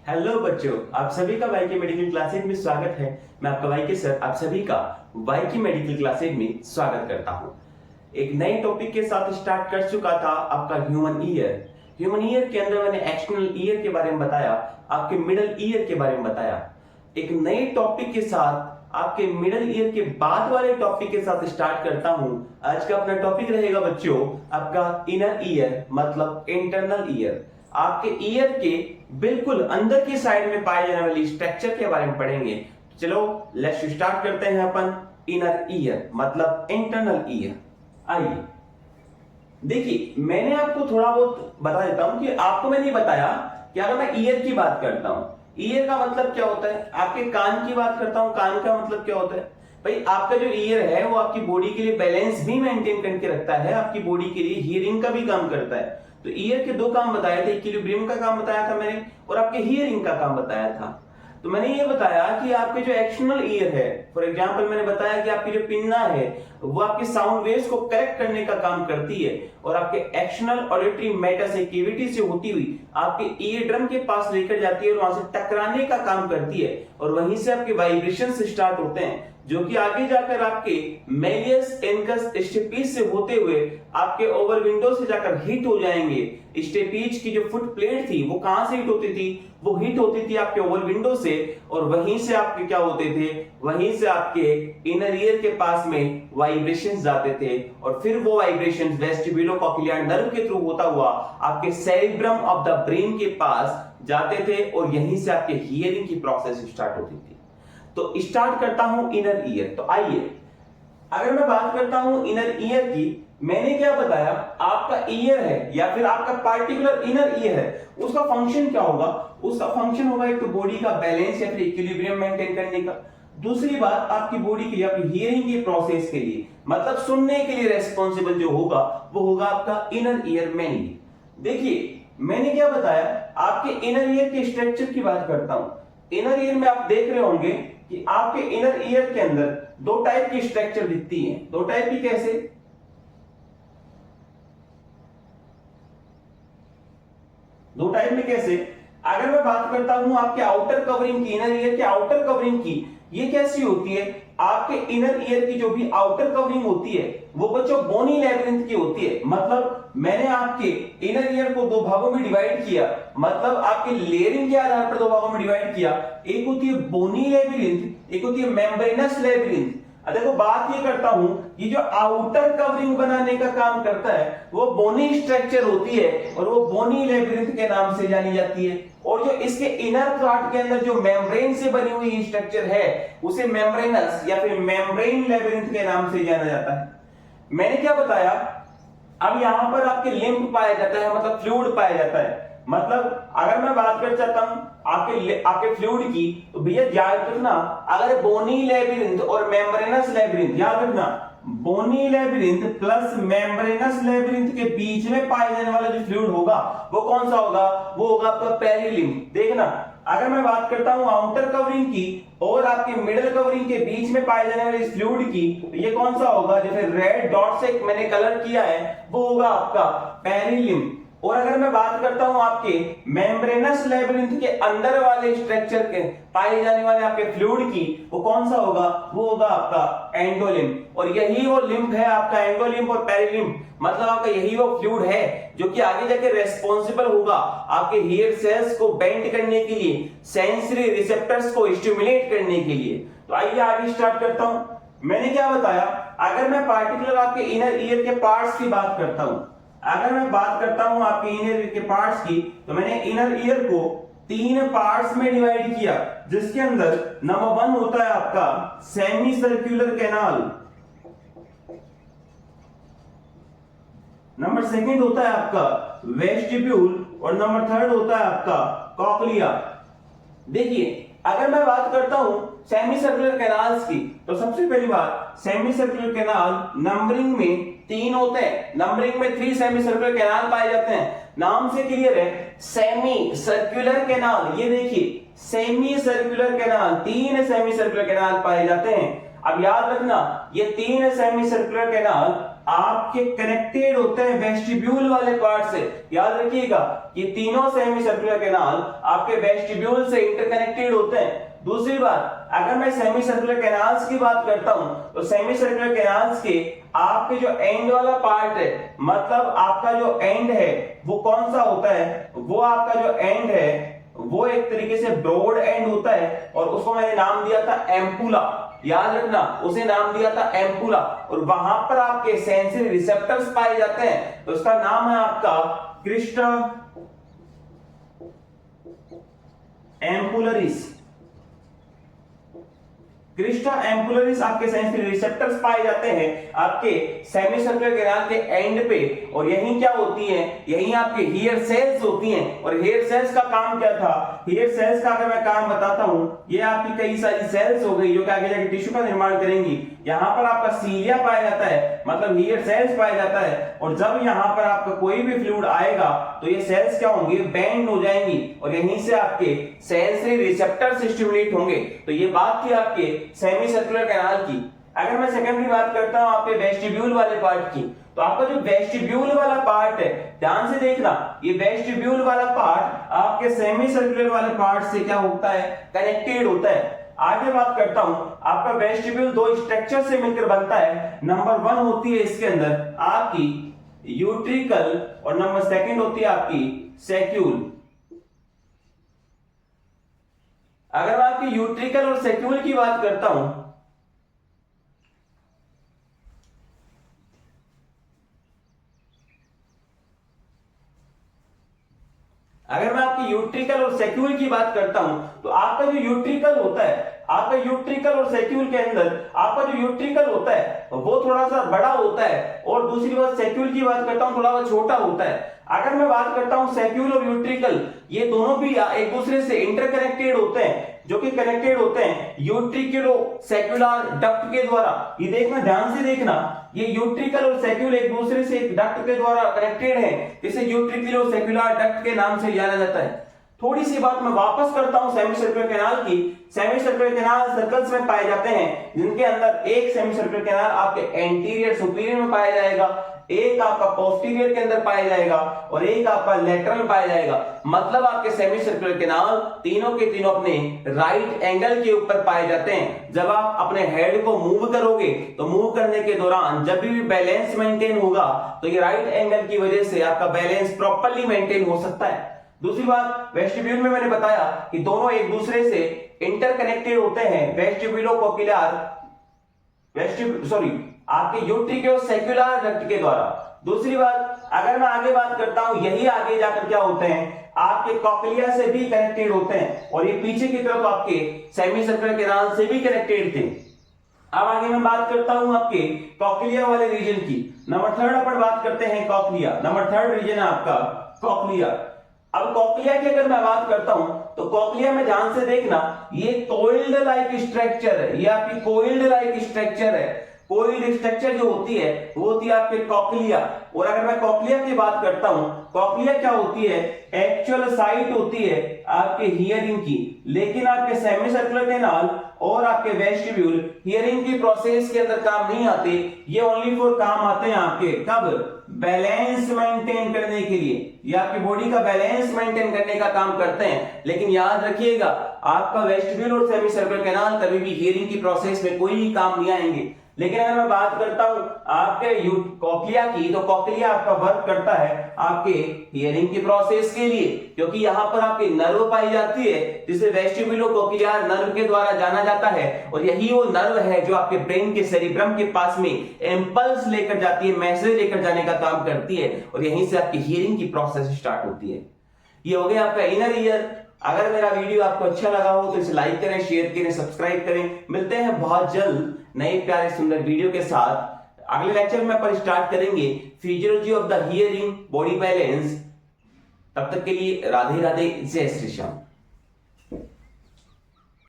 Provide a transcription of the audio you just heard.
Hello बच्चों, आप सभी का वाई के मेडिकल क्लासेज में स्वागत है। मैं आपका वाई के सर आप सभी का वाई के मेडिकल क्लासेज में स्वागत करता हूं। एक नए टॉपिक के साथ स्टार्ट कर चुका था आपका ह्यूमन ईयर। ह्यूमन ईयर के अंदर मैंने एक्सटर्नल ईयर के बारे में बताया, आपके मिडल ईयर के बारे में बताया। एक नए टॉपिक के साथ आपके मिडल ईयर के बाद वाले टॉपिक के साथ स्टार्ट करता हूं। आज का अपना टॉपिक रहेगा बच्चों आपका इनर ईयर, मतलब इंटरनल ईयर। आपके ईयर के बिल्कुल अंदर की साइड में पाए जाने वाली स्ट्रक्चर के बारे में पढ़ेंगे। चलो लेट्स स्टार्ट करते हैं अपन इनर ईयर मतलब इंटरनल ईयर। आइए देखिए, मैंने आपको थोड़ा बहुत बता देता हूं कि आपको मैंने बताया कि अगर मैं ईयर की बात करता हूं, ईयर का मतलब क्या होता है। आपके कान की बात करता हूं, कान का मतलब क्या होता है। भाई आपका जो ईयर है वो आपकी बॉडी के लिए बैलेंस भी मेंटेन करके रखता है, आपकी बॉडी के लिए हियरिंग का भी काम करता है। तो ईयर के दो काम बताए थे, इक्विलिब्रियम का काम बताया था मैंने और आपके हियरिंग का काम बताया था। तो मैंने ये बताया कि आपके जो एक्सटर्नल ईयर है, फॉर एग्जांपल मैंने बताया कि आपकी जो पिन्ना है वो आपके साउंड वेव्स को करेक्ट करने का काम करती है और आपके एक्सटर्नल ऑडिटरी मेटा से कैविटी से होती हुई आपके ईयर ड्रम के पास लेकर जाती है और वहां से टकराने का काम करती है और वहीं से आपके वाइब्रेशन स्टार्ट होते हैं जो कि आगे जाकर आपके मेलियस इनकस स्टेपीज से होते हुए आपके ओवल विंडो से जाकर हिट हो जाएंगे। स्टेपीज की जो फुट प्लेट थी वो कहां से हिट होती थी, वो हिट होती थी आपके ओवल विंडो से और वहीं से आपके क्या होते थे, वहीं से आपके इनर ईयर के पास में वाइब्रेशंस जाते थे और फिर वो वाइब्रेशंस वेस्टिब्यूलोकोक्लियर नर्व के थ्रू होता हुआ आपके सेरेब्रम ऑफ द ब्रेन के पास जाते थे और यहीं से आपके हियरिंग की प्रोसेस स्टार्ट होती थी। तो स्टार्ट करता हूं इनर ईयर। तो आइए, अगर मैं बात करता हूं इनर ईयर की, मैंने क्या बताया, आपका ईयर है या फिर आपका पार्टिकुलर इनर ईयर है, उसका फंक्शन क्या होगा। उसका फंक्शन होगा एक तो बॉडी का बैलेंस या फिर इक्विलिब्रियम मेंटेन करने का। दूसरी बात आपकी बॉडी के लिए, आपकी हियरिंग के प्रोसेस के लिए, मतलब सुनने के लिए रेस्पॉन्सिबल जो होगा वो होगा आपका इनर ईयर मेनली। देखिए मैंने क्या बताया, आपके इनर ईयर के स्ट्रक्चर की बात करता हूं। इनर ईयर में आप देख रहे होंगे कि आपके इनर ईयर के अंदर दो टाइप की स्ट्रक्चर दिखती है। दो टाइप की कैसे, दो टाइप में कैसे, अगर मैं बात करता हूं आपके आउटर कवरिंग की, इनर ईयर के आउटर कवरिंग की, ये कैसी होती है। आपके इनर ईयर की जो भी आउटर कवरिंग होती है वो बच्चों बोनी लेबिरिंथ की होती है। मतलब मैंने आपके इनर ईयर को दो भागों में डिवाइड किया, मतलब आपके लेयरिंग के आधार पर दो भागों में डिवाइड किया। एक होती है बोनी लेबिरिंथ, एक होती है मेम्ब्रेनस लेबिरिंथ। देखो बात ये करता हूं, ये जो आउटर कवरिंग बनाने का काम करता है वो बोनी स्ट्रक्चर होती है और वो बोनी लेबिरिंथ के नाम से जानी जाती है। और जो इसके इनर पार्ट के अंदर जो मेम्ब्रेन से बनी हुई स्ट्रक्चर है उसे मेम्ब्रेनस या फिर मेम्ब्रेन लेबिरिंथ के नाम से जाना जाता है। मैंने क्या बताया, अब यहां पर आपके लिम्फ पाया जाता है, मतलब फ्लूइड पाया जाता है। मतलब अगर मैं बात कर चाहता हूं आपके फ्लूइड की, तो भैया याद रखना, अगर बोनी लेबिरिंथ और मेम्ब्रेनस लेबिरिंथ, याद रखना बोनी लेबिरिंथ प्लस मेम्ब्रेनस लेबिरिंथ के बीच में पाए जाने वाला जो फ्लूइड होगा वो कौन सा होगा, वो होगा आपका पेरिलिम्फ। देखना, अगर मैं बात करता हूं आउटर कवरिंग की और आपके मिडल कवरिंग के बीच में पाए जाने वाले फ्लूइड की, तो ये कौन सा होगा, जैसे रेड डॉट से मैंने कलर किया है वो होगा आपका पेरिलिम्फ। और अगर मैं बात करता हूं आपके मेम्ब्रेनस लेबिरिंथ के अंदर वाले स्ट्रक्चर के पाए जाने वाले आपके फ्लूइड की, वो कौन सा होगा, वो होगा आपका एंडोलिम्फ। और यही वो लिम्फ है आपका एंडोलिम्फ और पेरिलिम्फ, मतलब आपका यही वो फ्लूइड है जो कि आगे जाके रेस्पॉन्सिबल होगा आपके हियर सेल्स को बेंड करने के लिए, सेंसरी रिसेप्टर्स को स्टिमुलेट करने के लिए। तो आइए आगे स्टार्ट करता हूं। मैंने क्या बताया, अगर मैं पार्टिकुलर आपके इनर ईयर के पार्ट्स की बात करता हूं, अगर मैं बात करता हूं आपके इनर ईयर के पार्ट्स की, तो मैंने इनर ईयर को तीन पार्ट्स में डिवाइड किया, जिसके अंदर नंबर 1 होता है आपका सेमी सर्कुलर कैनाल, नंबर 2 होता है आपका वेस्टिब्यूल और नंबर 3 होता है आपका कॉक्लिया। देखिए अगर मैं बात करता हूं सेमी सर्कुलर कैनाल्स की, तो सबसे पहली बात, सेमी सर्कुलर कैनाल नंबरिंग में 3 होते हैं, नंबरिंग में 3 सेमी सर्कुलर कैनाल पाए जाते हैं। नाम से क्लियर है, सेमी सर्कुलर कैनाल, ये देखिए semi circular canal, 3 semi circular canal पाए जाते हैं। अब याद रखना, ये 3 सेमी सर्कुलर कैनाल आपके कनेक्टेड होते हैं वेस्टिब्यूल वाले पार्ट से। याद रखिएगा कि तीनों सेमी सर्कुलर कैनाल आपके वेस्टिब्यूल से इंटरकनेक्टेड होते हैं। दूसरी बात, अगर मैं सेमी सर्कुलर कैनाल्स की बात करता हूं तो सेमी सर्कुलर कैनाल्स के आपके जो एंड वाला पार्ट है, मतलब आपका जो एंड है वो कौन सा होता है, वो आपका जो एंड है वो एक तरीके से ब्रॉड एंड होता है और उसको मैंने नाम दिया था एम्पुला। याद रखना, उसे नाम दिया था एम्पुला। और वहां पर आपके सेंसरी रिसेप्टर्स पाए जाते हैं, तो उसका नाम है आपका क्रिस्टा एम्पुलरिस। क्रिस्टा एम्पुलरिस आपके सेंसरी रिसेप्टर्स पाए जाते हैं आपके सेमी सर्कुलर कैनाल के एंड पे। और यही क्या होती है, यही आपके हेयर सेल्स होती हैं। और हेयर सेल्स का काम क्या था, हेयर सेल्स का अगर मैं काम बताता हूं, ये आपकी कई सारी सेल्स हो गई जो कि आगे जाके टिश्यू का निर्माण करेंगी। यहां पर आपका सीलिया पाया जाता है, मतलब हेयर सेल्स पाया जाता है। और जब यहां पर आपका कोई भी फ्लूइड आएगा तो ये सेल्स क्या होंगी, बेंड हो जाएंगी और यहीं से आपके सेंसरी रिसेप्टर्स स्टिमुलेट होंगे। तो ये बात थी आपके सेमी सर्कुलर कैनाल की। अगर मैं सेकेंडरी बात करता हूं आपके वेस्टिब्यूल वाले पार्ट की, तो आपका जो वेस्टिब्यूल वाला पार्ट है, ध्यान से देखना, ये वेस्टिब्यूल वाला पार्ट आपके सेमी सर्कुलर वाले पार्ट से क्या होता है, कनेक्टेड होता है। आगे बात करता हूं, आपका वेस्टिब्यूल दो स्ट्रक्चर से मिलकर बनता है। नंबर 1 होती है इसके अंदर आपकी यूट्रिकल और नंबर सेकंड होती है आपकी सैक्यूल। अगर मैं आपकी यूट्रिकल और सैक्यूल की बात करता हूं, अगर मैं आपकी यूट्रिकल और सैक्यूल की बात करता हूं तो आपका जो यूट्रिकल होता है, आपका यूट्रिकल और सैक्यूल के अंदर आपका जो यूट्रिकल होता है वो थोड़ा सा बड़ा होता है। और दूसरी बात सैक्यूल की बात करता हूं, थोड़ा सा छोटा होता है। अगर मैं बात करता हूं सैक्यूल और यूट्रिकल, ये दोनों भी एक दूसरे से इंटरकनेक्टेड होते हैं, जो कि कनेक्टेड होते हैं यूट्रिकुलो सैक्युलर डक्ट के द्वारा। ये देखना, ध्यान से देखना, ये यूट्रिकल और सैक्यूल एक दूसरे से एक डक्ट के द्वारा कनेक्टेड है, इसे यूट्रिकुलो सैक्युलर डक्ट के नाम से जाना जाता है। थोड़ी सी बात मैं वापस करता हूं सेमी सर्कुलर कैनाल की। सेमी सर्कुलर कैनाल सर्कल्स में पाए जाते हैं, जिनके अंदर एक सेमी सर्कुलर कैनाल आपके एंटीरियर सुपीरियर में पाया जाएगा, एक आपका पोस्टीरियर के अंदर पाया जाएगा और एक आपका लेटरल पाया जाएगा। मतलब आपके सेमी सर्कुलर कैनाल तीनों के तीनों अपने राइट एंगल के ऊपर पाए जाते हैं। जब आप अपने हेड को मूव करोगे तो मूव करने के दौरान जब भी बैलेंस मेंटेन होगा तो ये राइट एंगल की वजह से आपका बैलेंस प्रॉपर्ली मेंटेन हो सकता है। दूसरी बात, वेस्टिब्यूल में मैंने बताया कि दोनों एक दूसरे से इंटरकनेक्टेड होते हैं आपके यूट्रिकुलो सैक्युलर डक्ट के द्वारा। दूसरी बात, अगर मैं आगे बात करता हूं, यही आगे जाकर क्या होते हैं, आपके कॉक्लिया से भी कनेक्टेड होते हैं और ये पीछे की तरफ आपके सेमी सर्कुलर कैनाल से भी कनेक्टेड थे। अब आगे मैं बात करता हूं आपके कॉक्लिया वाले रीजन की। नंबर 3 अपन बात करते हैं कॉक्लिया। नंबर 3 रीजन है आपका कॉक्लिया। अब कॉक्लिया की अगर मैं बात करता हूं तो कॉक्लिया में ध्यान से देखना, ये कोइल्ड लाइक स्ट्रक्चर है, ये आपकी कोइल्ड लाइक स्ट्रक्चर है। कोइल्ड स्ट्रक्चर जो होती है वो होती है आपके कॉक्लिया। और अगर मैं कॉक्लिया की बात करता हूं, कॉक्लिया क्या होती है, एक्चुअल साइट होती है आपके हियरिंग की। लेकिन आपके सेमी सर्कुलर कैनाल और आपके वेस्टिब्यूल हियरिंग की प्रोसेस के अंदर काम नहीं आते, ये ओनली फॉर काम आते हैं आपके कब, बैलेंस मेंटेन करने के लिए, ये आपकी बॉडी का बैलेंस मेंटेन करने का काम करते हैं। लेकिन याद रखिएगा, आपका वेस्टिब्यूल और सेमी सर्कुलर कैनाल कभी भी हियरिंग की प्रोसेस में कोई काम नहीं आएंगे। लेकिन अगर मैं बात करता हूं आपके कॉक्लिया की, तो कॉक्लिया आपका वर्क करता है आपके हियरिंग की प्रोसेस के लिए, क्योंकि यहां पर आपकी नर्व पाई जाती है जिसे वेस्टिब्यूलोकोक्लियर नर्व के द्वारा जाना जाता है। और यही वो नर्व है जो आपके ब्रेन के सेरिब्रम के पास में इंपल्स लेकर जाती है, मैसेज लेकर जाने का काम करती है और यहीं से आपकी हियरिंग की प्रोसेस स्टार्ट होती है। ये हो गया आपका इनर ईयर। अगर मेरा वीडियो आपको अच्छा लगा हो तो इसे लाइक करें, शेयर करें, सब्सक्राइब करें। मिलते हैं बहुत जल्द नए प्यारे सुंदर वीडियो के साथ। अगले लेक्चर में अपन स्टार्ट करेंगे physiology of the hearing, body balance. तब तक के लिए राधे राधे, जय श्री श्याम।